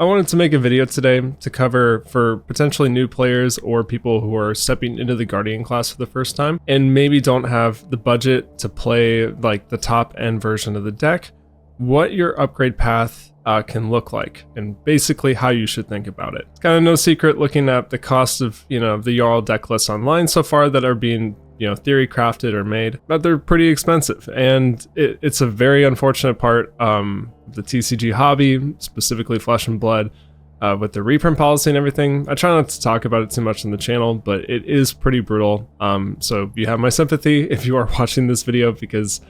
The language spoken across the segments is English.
I wanted to make a video today to cover for potentially new players or people who are stepping into the Guardian class for the first time and maybe don't have the budget to play like the top end version of the deck, what your upgrade path can look like and basically how you should think about it. It's kind of no secret looking at the cost of, the Jarl deck lists online so far that are being theory crafted or made, but they're pretty expensive. And it's a very unfortunate part of the TCG hobby, specifically Flesh and Blood, with the reprint policy and everything. I try not to talk about it too much on the channel, but it is pretty brutal. So you have my sympathy if you are watching this video because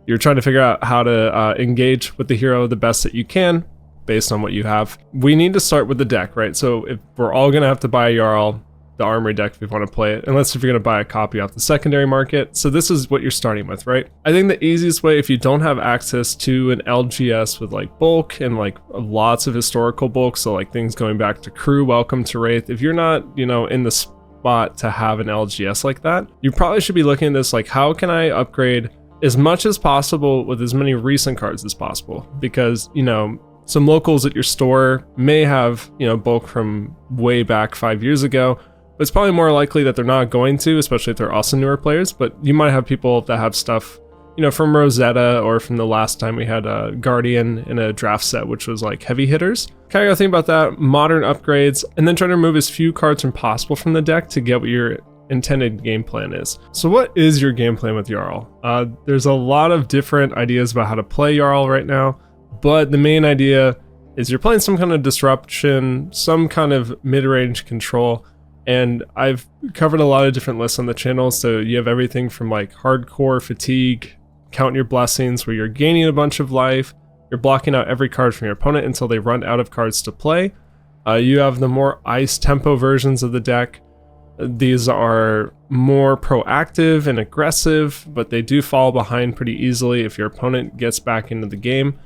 you're trying to figure out how to engage with the hero the best that you can based on what you have. We need to start with the deck, right? So if we're all gonna have to buy a Jarl, the Armory deck if we want to play it, unless if you're going to buy a copy off the secondary market. So this is what you're starting with, right? I think the easiest way, if you don't have access to an LGS with like bulk and like lots of historical bulk, so like things going back to Crew, Welcome to Wraith, if you're not, in the spot to have an LGS like that, you probably should be looking at this like, how can I upgrade as much as possible with as many recent cards as possible? Because, some locals at your store may have, bulk from way back 5 years ago. It's probably more likely that they're not going to, especially if they're also newer players, but you might have people that have stuff, from Rosetta or from the last time we had a Guardian in a draft set, which was like heavy hitters. Kind of gotta think about that, modern upgrades, and then try to remove as few cards as possible from the deck to get what your intended game plan is. So what is your game plan with Jarl? There's a lot of different ideas about how to play Jarl right now, but the main idea is you're playing some kind of disruption, some kind of mid-range control. And I've covered a lot of different lists on the channel, so you have everything from like hardcore fatigue, count your blessings, where you're gaining a bunch of life, you're blocking out every card from your opponent until they run out of cards to play. You have the more ice tempo versions of the deck. These are more proactive and aggressive, but they do fall behind pretty easily if your opponent gets back into the game.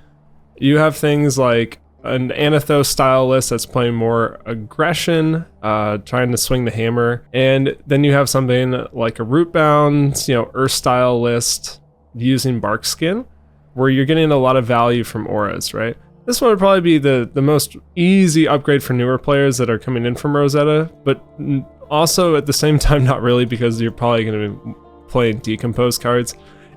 You have things like an Anathos style list that's playing more aggression, trying to swing the hammer. And then you have something like a Rootbound, Earth style list using Barkskin, where you're getting a lot of value from auras, right? This one would probably be the most easy upgrade for newer players that are coming in from Rosetta, but also at the same time, not really, because you're probably going to be playing decomposed cards.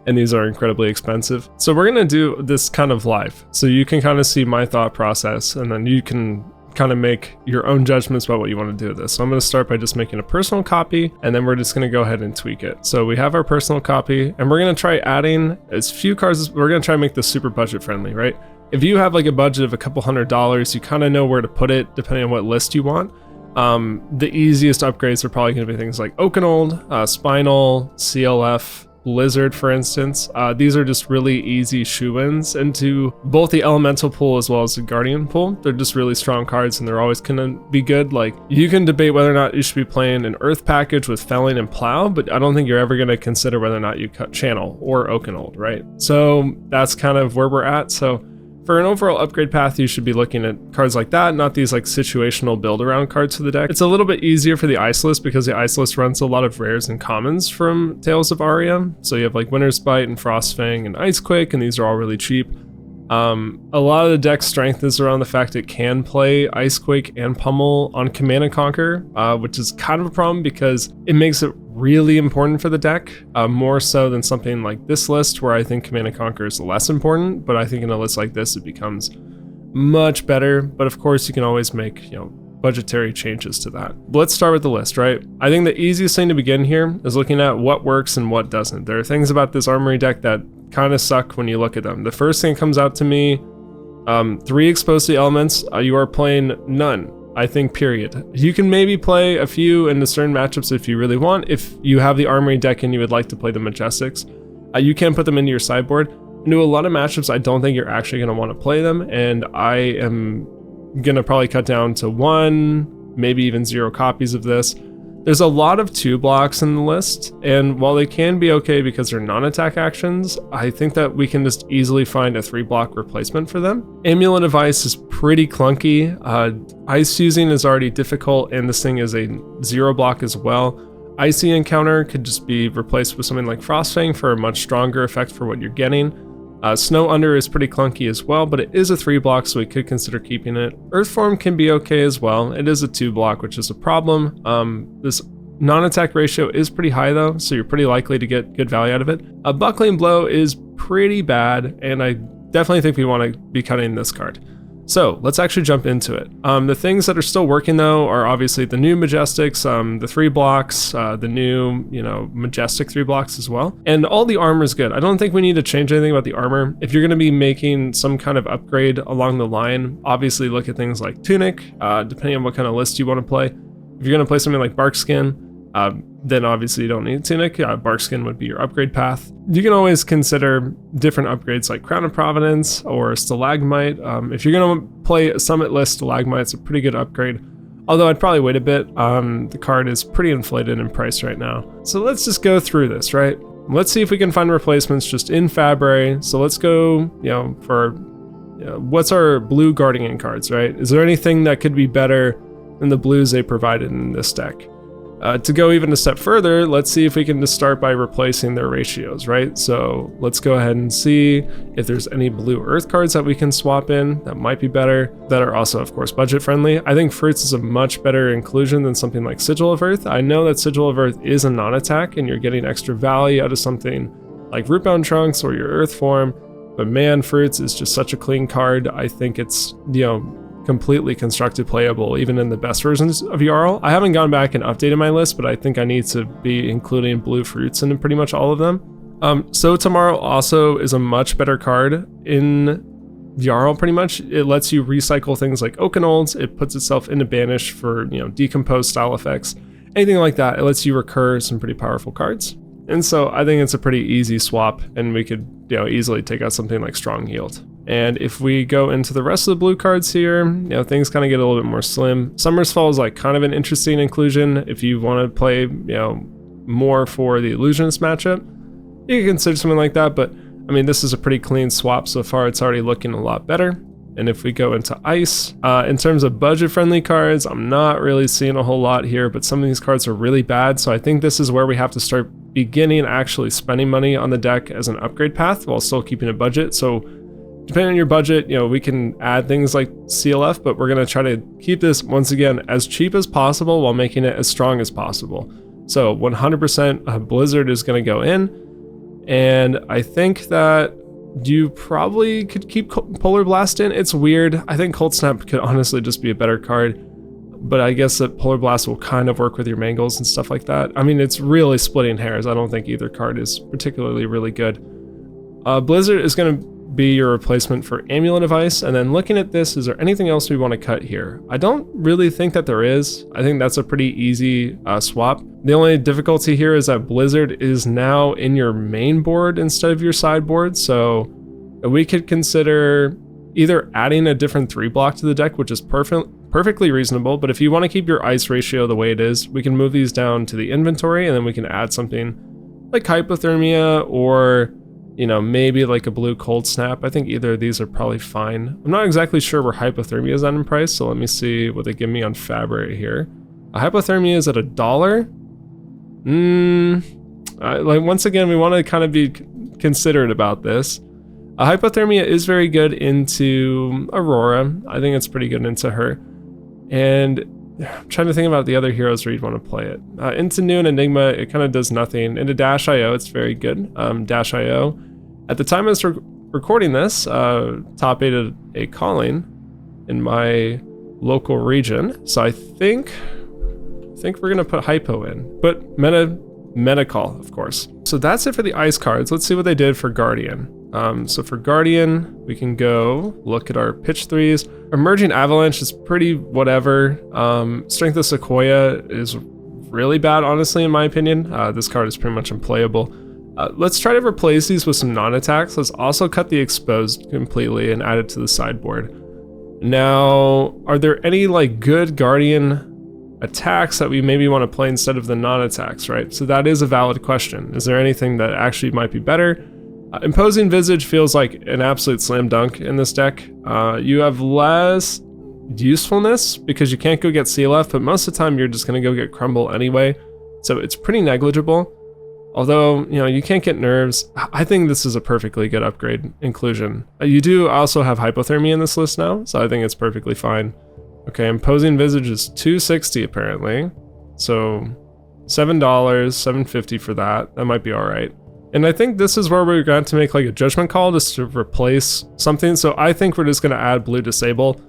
And these are incredibly expensive. So we're gonna do this kind of live, so you can kind of see my thought process, and then you can kind of make your own judgments about what you want to do with this. So I'm gonna start by just making a personal copy, and then we're just gonna go ahead and tweak it. So we have our personal copy, and we're gonna try adding as few cards as we're gonna try to make this super budget friendly, right? If you have like a budget of a couple $100, you kind of know where to put it depending on what list you want. The easiest upgrades are probably gonna be things like Oakenold, Spinal, CLF, Blizzard, for instance. These are just really easy shoe-ins into both the elemental pool as well as the guardian pool. They're just really strong cards and they're always gonna be good. Like, you can debate whether or not you should be playing an earth package with felling and plow, but I don't think you're ever gonna consider whether or not you cut channel or Oakenold, right? So that's kind of where we're at. So for an overall upgrade path, you should be looking at cards like that, not these like situational build around cards for the deck. It's a little bit easier for the ice list because the ice list runs a lot of rares and commons from Tales of Aria. So you have like Winter's Bite and Frostfang and Icequake, and these are all really cheap. A lot of the deck's strength is around the fact it can play Icequake and Pummel on Command and Conquer, which is kind of a problem because it makes it really important for the deck, more so than something like this list where I think Command and Conquer is less important, but I think in a list like this it becomes much better. But of course you can always make, budgetary changes to that. But let's start with the list, right? I think the easiest thing to begin here is looking at what works and what doesn't. There are things about this Armory deck that kind of suck when you look at them. The first thing that comes out to me, 3 exposed to the elements, you are playing none, I think, period. You can maybe play a few into certain matchups if you really want. If you have the Armory deck and you would like to play the Majestics, you can put them into your sideboard. Into a lot of matchups, I don't think you're actually going to want to play them, and I am going to probably cut down to 1, maybe even 0 copies of this. There's a lot of 2 blocks in the list, and while they can be okay because they're non-attack actions, I think that we can just easily find a 3-block replacement for them. Amulet of Ice is pretty clunky. Ice fusing is already difficult, and this thing is a 0 block as well. Icy Encounter could just be replaced with something like Frostfang for a much stronger effect for what you're getting. Snow Under is pretty clunky as well, but it is a 3-block, so we could consider keeping it. Earthform can be okay as well. It is a 2-block, which is a problem. This non-attack ratio is pretty high though, so you're pretty likely to get good value out of it. A Buckling Blow is pretty bad, and I definitely think we want to be cutting this card. So let's actually jump into it. The things that are still working though are obviously the new Majestics, the 3-blocks, the new, Majestic 3-blocks as well. And all the armor is good. I don't think we need to change anything about the armor. If you're going to be making some kind of upgrade along the line, obviously look at things like Tunic, depending on what kind of list you want to play. If you're going to play something like Barkskin, then obviously you don't need Tunic. Barkskin would be your upgrade path. You can always consider different upgrades like Crown of Providence or Stalagmite. If you're going to play a Summit list, Stalagmite's a pretty good upgrade. Although I'd probably wait a bit. The card is pretty inflated in price right now. So let's just go through this, right? Let's see if we can find replacements just in Fabry. So let's go, for what's our blue Guardian cards, right? Is there anything that could be better than the blues they provided in this deck? To go even a step further, let's see if we can just start by replacing their ratios, right? So let's go ahead and see if there's any blue earth cards that we can swap in that might be better, that are also, of course, budget friendly. I think Fruits is a much better inclusion than something like Sigil of Earth. I know that Sigil of Earth is a non-attack and you're getting extra value out of something like Rootbound Trunks or your Earth form, but man, Fruits is just such a clean card. I think it's, completely constructed playable even in the best versions of Jarl. I haven't gone back and updated my list, but I think I need to be including blue Fruits in pretty much all of them. So Tomorrow also is a much better card in Jarl pretty much. It lets you recycle things like Oakenolds. It puts itself into Banish for, decomposed style effects, anything like that. It lets you recur some pretty powerful cards. And so I think it's a pretty easy swap, and we could, easily take out something like Strong Yield. And if we go into the rest of the blue cards here, things kind of get a little bit more slim. Summer's Fall is like kind of an interesting inclusion. If you want to play, more for the Illusionist matchup, you can consider something like that. But I mean, this is a pretty clean swap so far. It's already looking a lot better. And if we go into Ice, in terms of budget-friendly cards, I'm not really seeing a whole lot here, but some of these cards are really bad. So I think this is where we have to start beginning actually spending money on the deck as an upgrade path while still keeping a budget. So depending on your budget, we can add things like CLF, but we're going to try to keep this, once again, as cheap as possible while making it as strong as possible. So 100% Blizzard is going to go in. And I think that you probably could keep Polar Blast in. It's weird. I think Cold Snap could honestly just be a better card. But I guess that Polar Blast will kind of work with your Mangles and stuff like that. I mean, it's really splitting hairs. I don't think either card is particularly really good. Blizzard is going to be your replacement for Amulet of Ice. And then looking at this, is there anything else we want to cut here? I don't really think that there is. I think that's a pretty easy swap. The only difficulty here is that Blizzard is now in your main board instead of your sideboard. So we could consider either adding a different 3-block to the deck, which is perfectly reasonable. But if you want to keep your ice ratio the way it is, we can move these down to the inventory, and then we can add something like Hypothermia or maybe like a blue Cold Snap. I think either of these are probably fine. I'm not exactly sure where Hypothermia is at in price, so let me see what they give me on Fabry here. Hypothermia is at $1. Once again, we want to kind of be considerate about this. Hypothermia is very good into Aurora. I think it's pretty good into her. And I'm trying to think about the other heroes where you'd want to play it. Into New and Enigma, it kind of does nothing. Into Dash IO, it's very good. Dash IO. At the time I was recording this, top 8 a calling in my local region. So I think we're gonna put Hypo in, but meta call, of course. So that's it for the ice cards. Let's see what they did for Guardian. So for Guardian, we can go look at our pitch 3s. Emerging Avalanche is pretty whatever. Strength of Sequoia is really bad, honestly, in my opinion. This card is pretty much unplayable. Let's try to replace these with some non-attacks. Let's also cut the Exposed completely and add it to the sideboard. Now, are there any good Guardian attacks that we maybe want to play instead of the non-attacks, right? So that is a valid question. Is there anything that actually might be better? Imposing Visage feels like an absolute slam dunk in this deck. You have less usefulness because you can't go get CLF, but most of the time you're just going to go get Crumble anyway, so it's pretty negligible. Although, you know, you can't get nerves. I think this is a perfectly good upgrade inclusion. You do also have hypothermia in this list now, so I think it's perfectly fine. Okay, imposing visage is $260 apparently. So $7, $7.50 for that. That might be all right. And I think this is where we're going to make like a judgment call just to replace something. So I think we're just going to add blue disable.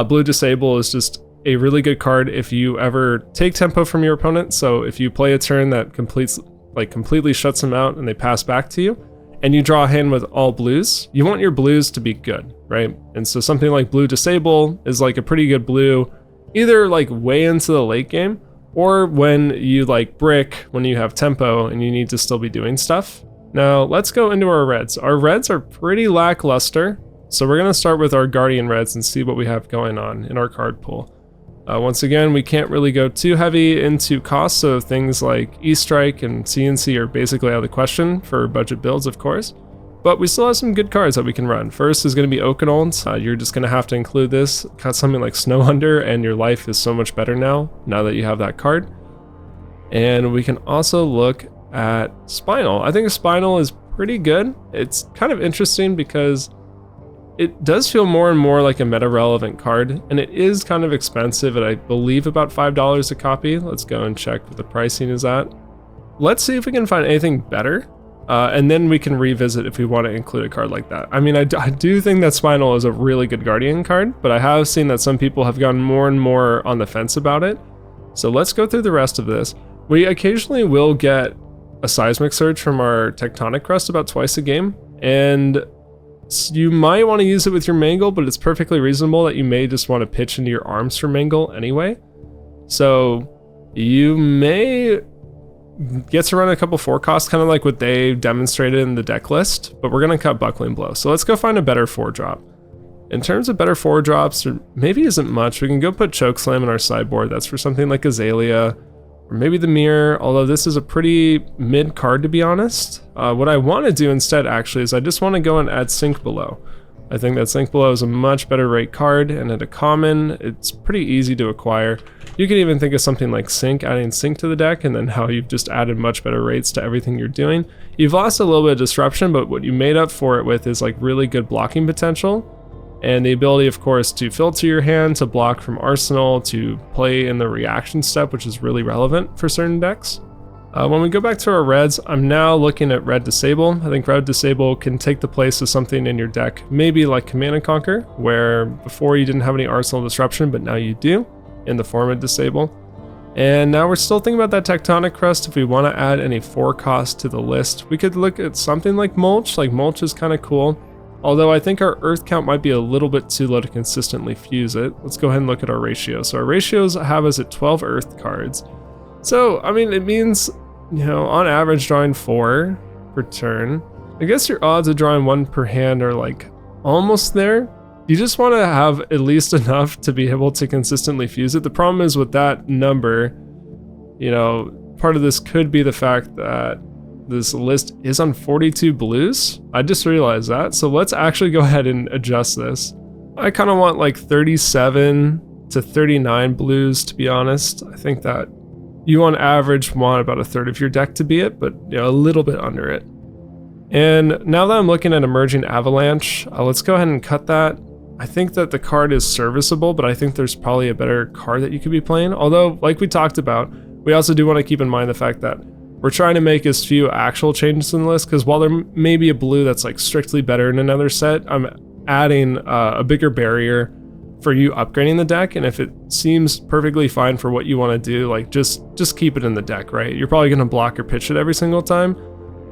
Blue disable is just a really good card if you ever take tempo from your opponent. So if you play a turn that completely shuts them out and they pass back to you, and you draw a hand with all blues, you want your blues to be good, right? And so something like blue disable is like a pretty good blue, either like way into the late game, or when you like brick, when you have tempo and you need to still be doing stuff. Now let's go into our reds. Our reds are pretty lackluster, so we're gonna start with our Guardian reds and see what we have going on in our card pool. Once again, we can't really go too heavy into costs, so things like E-Strike and CNC are basically out of the question for budget builds, of course. But we still have some good cards that we can run. First is going to be Oakenolds. You're just going to have to include this. Got something like Snow Under, and your life is so much better now that you have that card. And we can also look at Spinal. I think Spinal is pretty good. It's kind of interesting because it does feel more and more like a meta-relevant card, and it is kind of expensive at, I believe, about $5 a copy. Let's go and check what the pricing is at. Let's see if we can find anything better, and then we can revisit if we want to include a card like that. I mean, I do think that Spinal is a really good Guardian card, but I have seen that some people have gotten more and more on the fence about it. So let's go through the rest of this. We occasionally will get a Seismic Surge from our Tectonic Crust about twice a game, and you might want to use it with your Mangle, but it's perfectly reasonable that you may just want to pitch into your arms for Mangle anyway. So you may get to run a couple 4-costs, kind of like what they demonstrated in the deck list, but we're going to cut Buckling Blow. So let's go find a better 4-drop. In terms of better 4-drops, there maybe isn't much. We can go put Chokeslam in our sideboard. That's for something like Azalea, or maybe the Mirror, although this is a pretty mid card to be honest. What I want to do instead actually is I just want to go and add Sink Below. I think that Sink Below is a much better rate card, and at a common, it's pretty easy to acquire. You can even think of something like Sink, adding Sink to the deck, and then how you've just added much better rates to everything you're doing. You've lost a little bit of disruption, but what you made up for it with is like really good blocking potential, and the ability, of course, to filter your hand, to block from Arsenal, to play in the reaction step, which is really relevant for certain decks. When we go back to our reds, I'm now looking at Red Disable. I think Red Disable can take the place of something in your deck, maybe like Command and Conquer, where before you didn't have any Arsenal disruption, but now you do, in the form of Disable. And now we're still thinking about that Tectonic Crust. If we want to add any 4-cost to the list, we could look at something like Mulch. Like Mulch is kind of cool. Although I think our Earth count might be a little bit too low to consistently fuse it. Let's go ahead and look at our ratio. So our ratios have us at 12 Earth cards. So, I mean, it means, you know, on average drawing 4 per turn. I guess your odds of drawing 1 per hand are like almost there. You just want to have at least enough to be able to consistently fuse it. The problem is with that number, you know, part of this could be the fact that this list is on 42 blues. I just realized that. So let's actually go ahead and adjust this. I kind of want like 37 to 39 blues, to be honest. I think that you on average want about a third of your deck to be it, but you know, a little bit under it. And now that I'm looking at Emerging Avalanche, let's go ahead and cut that. I think that the card is serviceable, but I think there's probably a better card that you could be playing. Although, like we talked about, we also do want to keep in mind the fact that we're trying to make as few actual changes in the list, because while there may be a blue that's like strictly better in another set, I'm adding a bigger barrier for you upgrading the deck. And if it seems perfectly fine for what you want to do, like just keep it in the deck, right? You're probably going to block or pitch it every single time.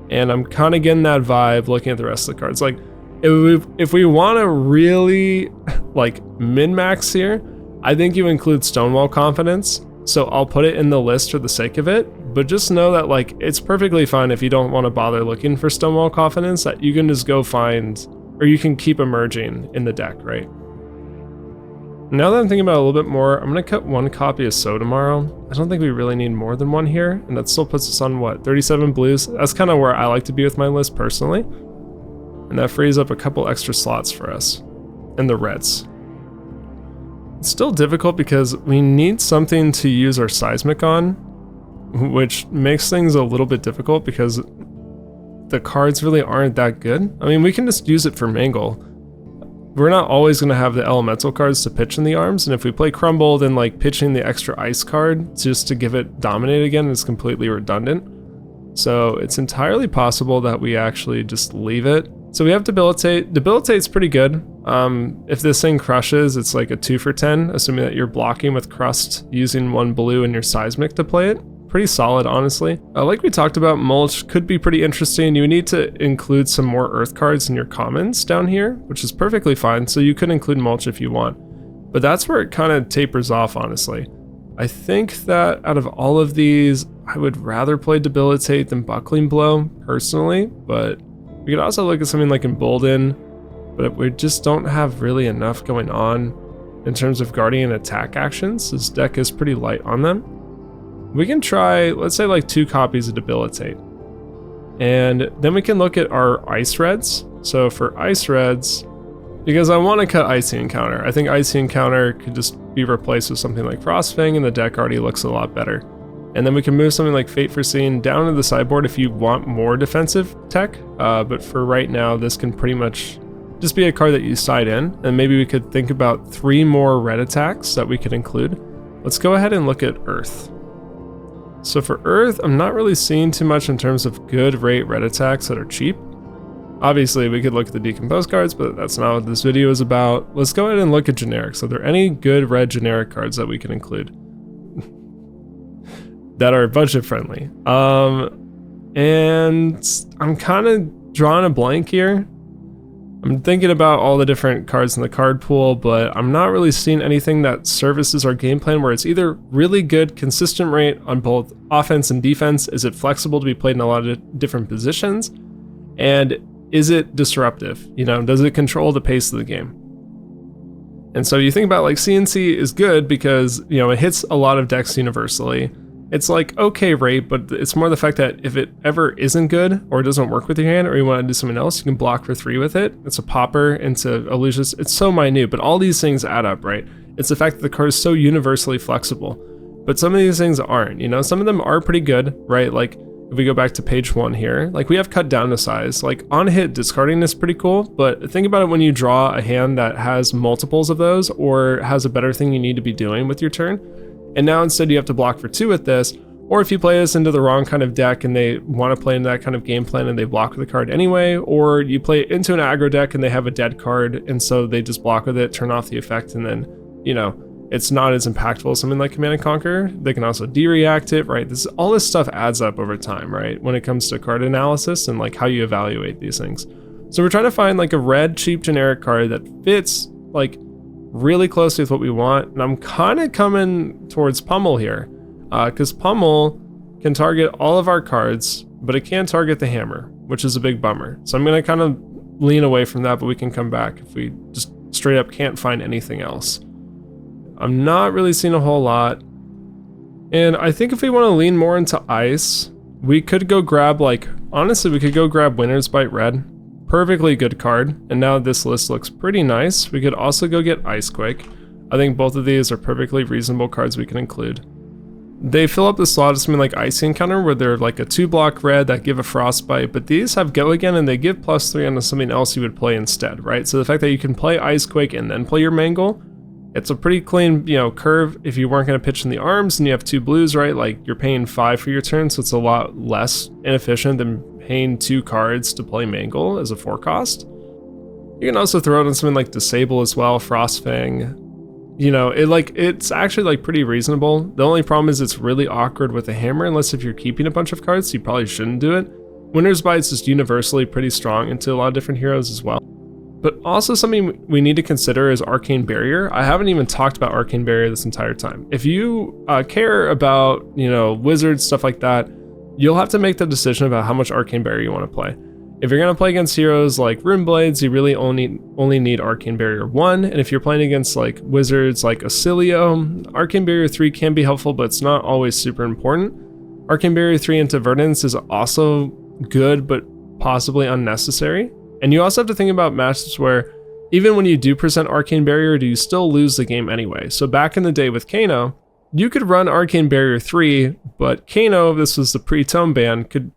And I'm kind of getting that vibe looking at the rest of the cards. Like if we want to really like min-max here, I think you include Stonewall Confidence. So I'll put it in the list for the sake of it, but just know that like it's perfectly fine if you don't want to bother looking for Stonewall Confidence, that you can just go find, or you can keep emerging in the deck, right? Now that I'm thinking about it a little bit more, I'm going to cut 1 copy of So tomorrow. I don't think we really need more than 1 here, and that still puts us on what, 37 blues? That's kind of where I like to be with my list personally, and that frees up a couple extra slots for us in the reds. It's still difficult because we need something to use our Seismic on, which makes things a little bit difficult because the cards really aren't that good. I mean, we can just use it for Mangle. We're not always going to have the elemental cards to pitch in the arms, and if we play Crumble, then like pitching the extra ice card just to give it Dominate again is completely redundant. So it's entirely possible that we actually just leave it. So we have Debilitate. Debilitate's pretty good. If this thing crushes, it's like a 2 for 10, assuming that you're blocking with Crust using 1 blue and your Seismic to play it. Pretty solid, honestly. Like we talked about, Mulch could be pretty interesting. You need to include some more Earth cards in your commons down here, which is perfectly fine. So you could include Mulch if you want. But that's where it kind of tapers off, honestly. I think that out of all of these, I would rather play Debilitate than Buckling Blow, personally. But we could also look at something like Embolden, but we just don't have really enough going on in terms of Guardian attack actions. This deck is pretty light on them. We can try, let's say like 2 copies of Debilitate. And then we can look at our Ice Reds. So for Ice Reds, because I want to cut Icy Encounter. I think Icy Encounter could just be replaced with something like Frostfang, and the deck already looks a lot better. And then we can move something like Fate Foreseen down to the sideboard if you want more defensive tech. But for right now, this can pretty much just be a card that you side in. And maybe we could think about 3 more red attacks that we could include. Let's go ahead and look at Earth. So for Earth, I'm not really seeing too much in terms of good rate red attacks that are cheap. Obviously, we could look at the decomposed cards, but that's not what this video is about. Let's go ahead and look at generics. Are there any good red generic cards that we can include that are budget friendly? And I'm kind of drawing a blank here. I'm thinking about all the different cards in the card pool, but I'm not really seeing anything that services our game plan where it's either really good, consistent rate on both offense and defense. Is it flexible to be played in a lot of different positions? And is it disruptive? You know, does it control the pace of the game? And so you think about like CNC is good because, you know, it hits a lot of decks universally. It's like okay rate, but it's more the fact that if it ever isn't good or doesn't work with your hand or you want to do something else, you can block for 3 with it. It's a popper into Illusions. It's so minute, but all these things add up, right? It's the fact that the card is so universally flexible, but some of these things aren't, you know, some of them are pretty good, right? Like if we go back to page 1 here, like we have cut down to size, like on hit discarding is pretty cool, but think about it when you draw a hand that has multiples of those or has a better thing you need to be doing with your turn. And now instead you have to block for 2 with this, or if you play this into the wrong kind of deck and they want to play into that kind of game plan and they block with the card anyway, or you play it into an aggro deck and they have a dead card and so they just block with it, turn off the effect, and then, you know, it's not as impactful as something like Command and Conquer. They can also de-react it, right? All this stuff adds up over time, right? When it comes to card analysis and like how you evaluate these things. So we're trying to find like a red, cheap, generic card that fits like really closely with what we want, and I'm kind of coming towards Pummel here, because Pummel can target all of our cards, but it can't target the hammer, which is a big bummer. So I'm going to kind of lean away from that, but we can come back if we just straight up can't find anything else. I'm not really seeing a whole lot, and I think if we want to lean more into ice, we could go grab, like, honestly, we could go grab Winter's Bite Red. Perfectly good card, and now this list looks pretty nice. We could also go get Icequake. I think both of these are perfectly reasonable cards we can include. They fill up the slot of something like Icy Encounter, where they're like a 2-block red that give a Frostbite, but these have Go Again and they give +3 onto something else you would play instead, right? So the fact that you can play Icequake and then play your Mangle, it's a pretty clean, you know, curve if you weren't going to pitch in the arms and you have 2 blues, right? Like you're paying 5 for your turn, so it's a lot less inefficient than paying 2 cards to play Mangle as a 4 cost. You can also throw it on something like Disable as well, Frostfang. You know, it's actually like pretty reasonable. The only problem is it's really awkward with a hammer, unless if you're keeping a bunch of cards, so you probably shouldn't do it. Winter's Bite is just universally pretty strong into a lot of different heroes as well. But also something we need to consider is Arcane Barrier. I haven't even talked about Arcane Barrier this entire time. If you care about, you know, wizards, stuff like that, you'll have to make the decision about how much Arcane Barrier you want to play. If you're going to play against heroes like Runeblades, you really only need Arcane Barrier 1, and if you're playing against like wizards like Acilio, Arcane Barrier 3 can be helpful, but it's not always super important. Arcane Barrier 3 into Verdance is also good, but possibly unnecessary. And you also have to think about matches where even when you do present Arcane Barrier, do you still lose the game anyway? So back in the day with Kano, you could run Arcane Barrier 3, but Kano, this was the pre-tome ban, could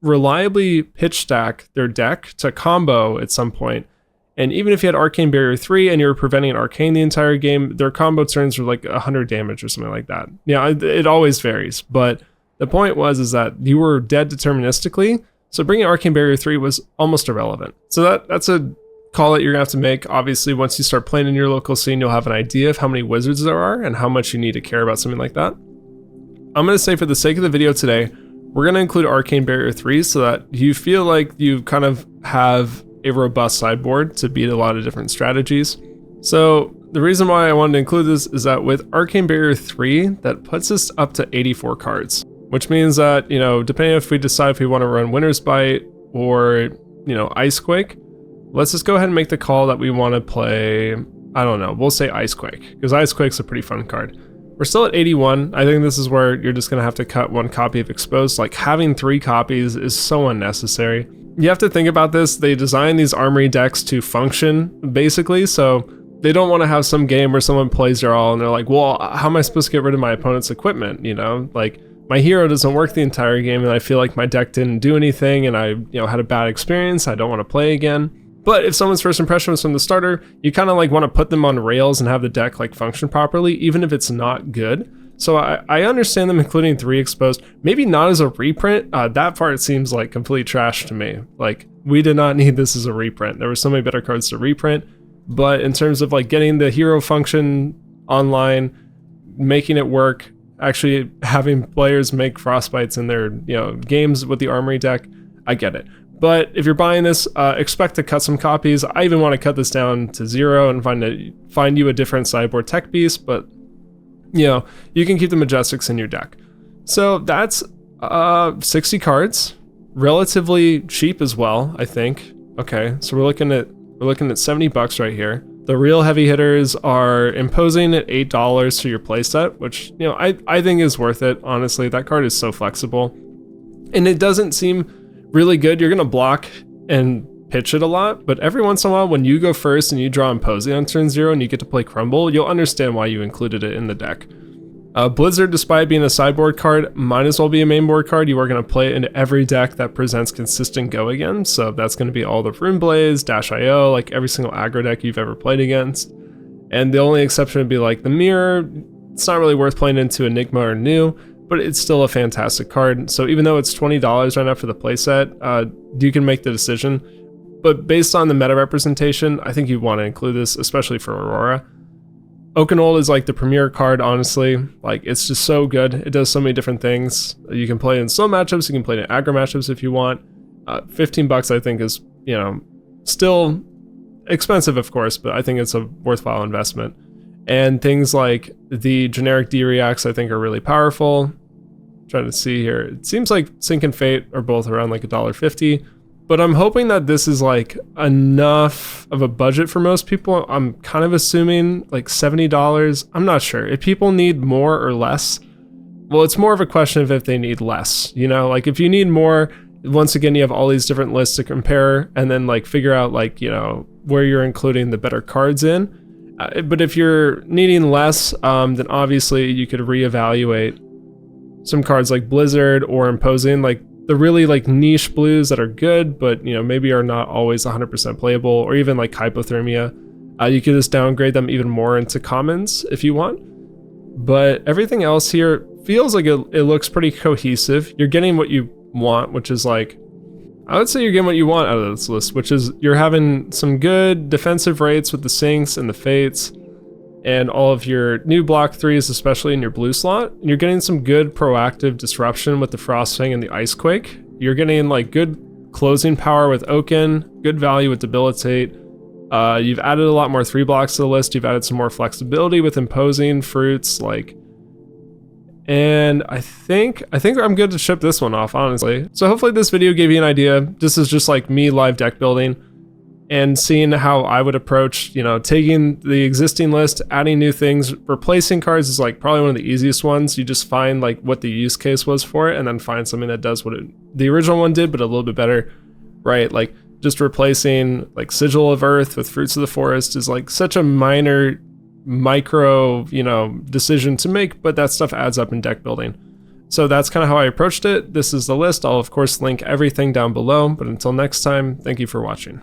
reliably pitch stack their deck to combo at some point. And even if you had Arcane Barrier 3 and you were preventing an Arcane the entire game, their combo turns were like 100 damage or something like that. Yeah, it always varies. But the point is that you were dead deterministically, so bringing Arcane Barrier 3 was almost irrelevant. So that's a call that you're gonna have to make. Obviously, once you start playing in your local scene, you'll have an idea of how many wizards there are and how much you need to care about something like that. I'm gonna say for the sake of the video today, we're gonna include Arcane Barrier 3 so that you feel like you kind of have a robust sideboard to beat a lot of different strategies. So the reason why I wanted to include this is that with Arcane Barrier 3, that puts us up to 84 cards, which means that, you know, depending if we decide if we want to run Winter's Bite or, you know, Icequake, let's just go ahead and make the call that we want to play, I don't know, we'll say Icequake, because Icequake's a pretty fun card. We're still at 81. I think this is where you're just going to have to cut one copy of Exposed. Like, having 3 copies is so unnecessary. You have to think about this. They design these Armory decks to function, basically, so they don't want to have some game where someone plays Jarl and they're like, well, how am I supposed to get rid of my opponent's equipment, you know? Like, my hero doesn't work the entire game and I feel like my deck didn't do anything and I, you know, had a bad experience. I don't want to play again. But if someone's first impression was from the starter, you kind of like want to put them on rails and have the deck like function properly, even if it's not good. So I understand them including 3 Exposed, maybe not as a reprint. That part seems like complete trash to me. Like, we did not need this as a reprint. There were so many better cards to reprint, but in terms of like getting the hero function online, making it work, actually having players make frostbites in their, you know, games with the Armory deck, I get it. But if you're buying this, expect to cut some copies. I even want to cut this down to 0 and find you a different sideboard tech piece, but you know, you can keep the Majestics in your deck. So that's 60 cards, relatively cheap as well, I think. Okay, so we're looking at $70 right here. The real heavy hitters are Imposing at $8 for your playset, which, you know, I think is worth it. Honestly, that card is so flexible, and it doesn't seem really good. You're gonna block and pitch it a lot, but every once in a while when you go first and you draw Imposing on turn 0 and you get to play Crumble, you'll understand why you included it in the deck. Blizzard, despite being a sideboard card, might as well be a mainboard card. You are going to play it into every deck that presents consistent go again, so that's going to be all the Rune Blaze, Dash IO, like every single aggro deck you've ever played against. And the only exception would be like the Mirror. It's not really worth playing into Enigma or New, but it's still a fantastic card. So even though it's $20 right now for the playset, you can make the decision. But based on the meta representation, I think you want to include this, especially for Aurora. Oakenfold is like the premier card, honestly. Like, it's just so good. It does so many different things. You can play in slow matchups, you can play in aggro matchups if you want. $15 I think is, you know, still expensive, of course, but I think it's a worthwhile investment. And things like the generic D-Reacts I think are really powerful. I'm trying to see here. It seems like Sync and Fate are both around like $1.50. But I'm hoping that this is like enough of a budget for most people. I'm kind of assuming like $70. I'm not sure. If people need more or less, well, it's more of a question of if they need less. You know, like if you need more, once again, you have all these different lists to compare and then like figure out like, you know, where you're including the better cards in. But if you're needing less, then obviously you could reevaluate some cards like Blizzard or Imposing, like the really like niche blues that are good, but you know, maybe are not always 100% playable, or even like Hypothermia. You could just downgrade them even more into commons if you want. But everything else here feels like it looks pretty cohesive. You're getting what you want, which is like, I would say you're getting what you want out of this list, which is you're having some good defensive rates with the Sinks and the Fates and all of your new block 3s, especially in your blue slot. You're getting some good proactive disruption with the Frostfang and the Icequake. You're getting like good closing power with Oaken, good value with Debilitate. You've added a lot more 3 blocks to the list. You've added some more flexibility with Imposing fruits, like, and I think I'm good to ship this one off, honestly. So hopefully this video gave you an idea. This is just like me live deck building and seeing how I would approach, you know, taking the existing list, adding new things. Replacing cards is like probably one of the easiest ones. You just find like what the use case was for it and then find something that does what the original one did, but a little bit better, right? Like just replacing like Sigil of Earth with Fruits of the Forest is like such a minor micro, decision to make, but that stuff adds up in deck building. So that's kind of how I approached it. This is the list. I'll of course link everything down below, but until next time, thank you for watching.